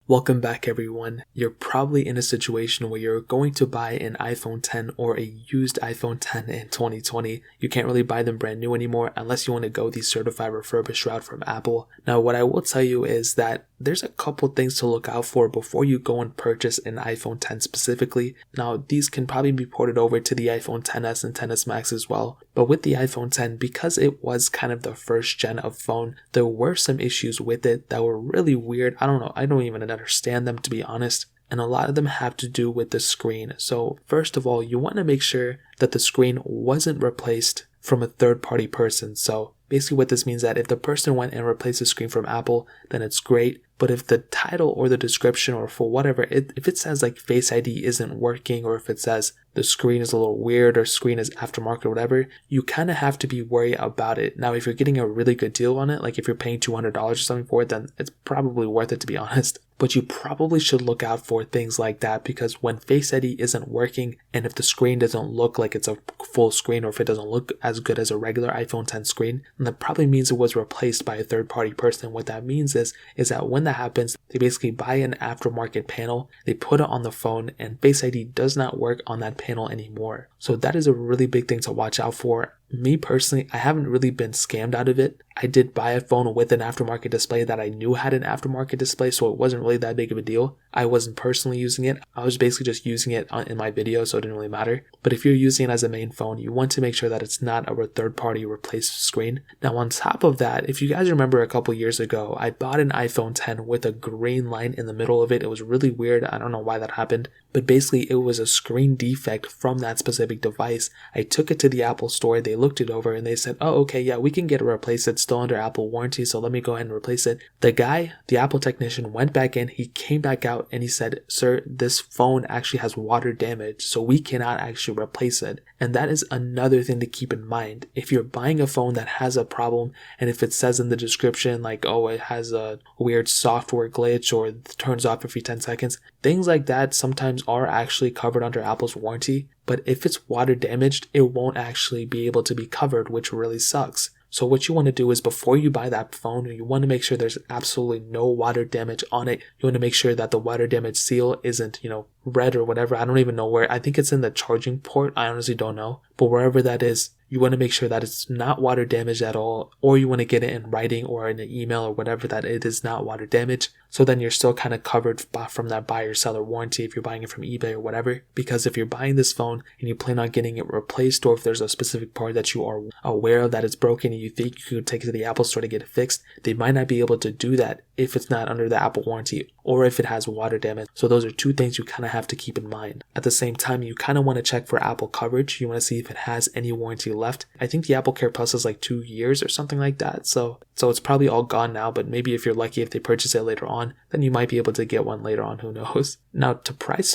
Welcome back everyone. You're probably in a situation where you're going to buy an iPhone 10 or a used iPhone 10 in 2020. You can't really buy them brand new anymore unless you want to go the certified refurbished route from Apple. Now what I will tell you is that there's a couple things to look out for before you go and purchase an iPhone 10 specifically. Now these can probably be ported over to the iPhone XS and XS Max as well. But with the iPhone 10, because it was kind of the first gen of phone, there were some issues with it that were really weird. I don't even understand them, to be honest. And a lot of them have to do with the screen. So first of all, you want to make sure that the screen wasn't replaced from a third-party person. So basically what this means is that if the person went and replaced the screen from Apple, then it's great. But if the title or the description or for whatever, if it says like Face ID isn't working, or if it says the screen is a little weird or screen is aftermarket or whatever, you kind of have to be worried about it. Now, if you're getting a really good deal on it, like if you're paying $200 or something for it, then it's probably worth it, to be honest. But you probably should look out for things like that, because when Face ID isn't working and if the screen doesn't look like it's a full screen, or if it doesn't look as good as a regular iPhone 10 screen, then that probably means it was replaced by a third-party person. What that means is that when that happens, they basically buy an aftermarket panel, they put it on the phone, and Face ID does not work on that panel anymore. So that is a really big thing to watch out for. Me personally, I haven't really been scammed out of it. I did buy a phone with an aftermarket display that I knew had an aftermarket display, so it wasn't really that big of a deal. I wasn't personally using it. I was basically just using it in my video, so it didn't really matter. But if you're using it as a main phone, you want to make sure that it's not a third-party replaced screen. Now, on top of that, if you guys remember a couple years ago, I bought an iPhone 10 with a green line in the middle of it. It was really weird. I don't know why that happened. But basically, it was a screen defect from that specific device. I took it to the Apple store. They looked it over and they said, oh, okay, yeah, we can get it replaced. It's still under Apple warranty, so let me go ahead and replace it. The guy, the Apple technician, went back in. He came back out and he said, sir, this phone actually has water damage, so we cannot actually replace it. And that is another thing to keep in mind. If you're buying a phone that has a problem, and if it says in the description, like, oh, it has a weird software glitch or it turns off every 10 seconds, things like that sometimes are actually covered under Apple's warranty. But if it's water damaged, it won't actually be able to be covered, which really sucks. So what you want to do is, before you buy that phone, you want to make sure there's absolutely no water damage on it. You want to make sure that the water damage seal isn't, red or whatever. I don't even know where. I think it's in the charging port. I honestly don't know. But wherever that is, you want to make sure that it's not water damaged at all, or you want to get it in writing or in an email or whatever that it is not water damaged. So then you're still kind of covered from that buyer seller warranty if you're buying it from eBay or whatever. Because if you're buying this phone and you plan on getting it replaced, or if there's a specific part that you are aware of that is broken and you think you could take it to the Apple store to get it fixed, they might not be able to do that if it's not under the Apple warranty, or if it has water damage. So those are two things you kind of have to keep in mind. At the same time, you kind of want to check for Apple coverage. You want to see if it has any warranty left. I think the Apple Care Plus is like 2 years or something like that. So it's probably all gone now, but maybe if you're lucky, if they purchase it later on, then you might be able to get one later on, who knows. Now, to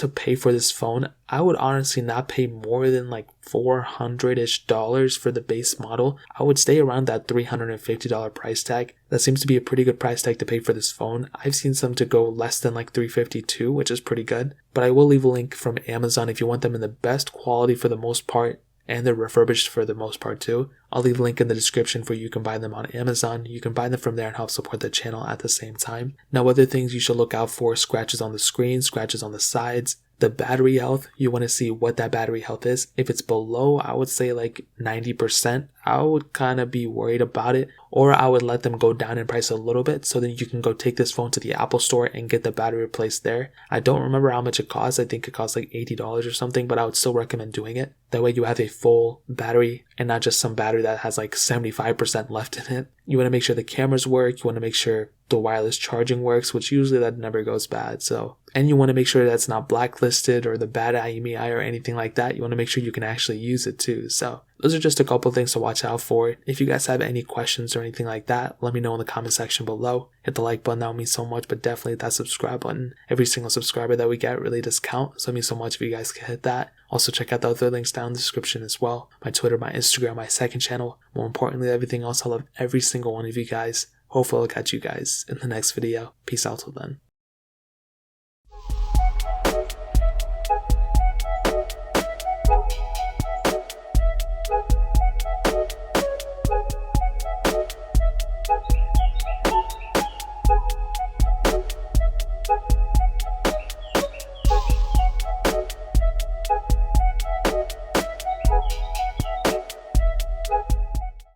pay for this phone, I would honestly not pay more than like $400-ish for the base model. I would stay around that $350 price tag. That seems to be a pretty good price tag to pay for this phone. I've seen some to go less than like $352, which is pretty good. But I will leave a link from Amazon if you want them in the best quality for the most part, and they're refurbished for the most part too. I'll leave a link in the description for you can buy them on Amazon. You can buy them from there and help support the channel at the same time. Now, other things you should look out for: scratches on the screen, scratches on the sides. The battery health, you want to see what that battery health is. If it's below, I would say like 90%, I would kind of be worried about it. Or I would let them go down in price a little bit, so then you can go take this phone to the Apple store and get the battery replaced there. I don't remember how much it costs. I think it costs like $80 or something, but I would still recommend doing it. That way you have a full battery and not just some battery that has like 75% left in it. You want to make sure the cameras work. You want to make sure the wireless charging works, which usually that never goes bad. And you want to make sure that's not blacklisted or the bad IMEI or anything like that. You want to make sure you can actually use it too. So those are just a couple things to watch out for. If you guys have any questions or anything like that, let me know in the comment section below. Hit the like button, that would mean so much, but definitely hit that subscribe button. Every single subscriber that we get really does count, so it means so much if you guys can hit that. Also check out the other links down in the description as well. My Twitter, my Instagram, my second channel. More importantly, everything else. I love every single one of you guys. Hopefully I'll catch you guys in the next video. Peace out till then.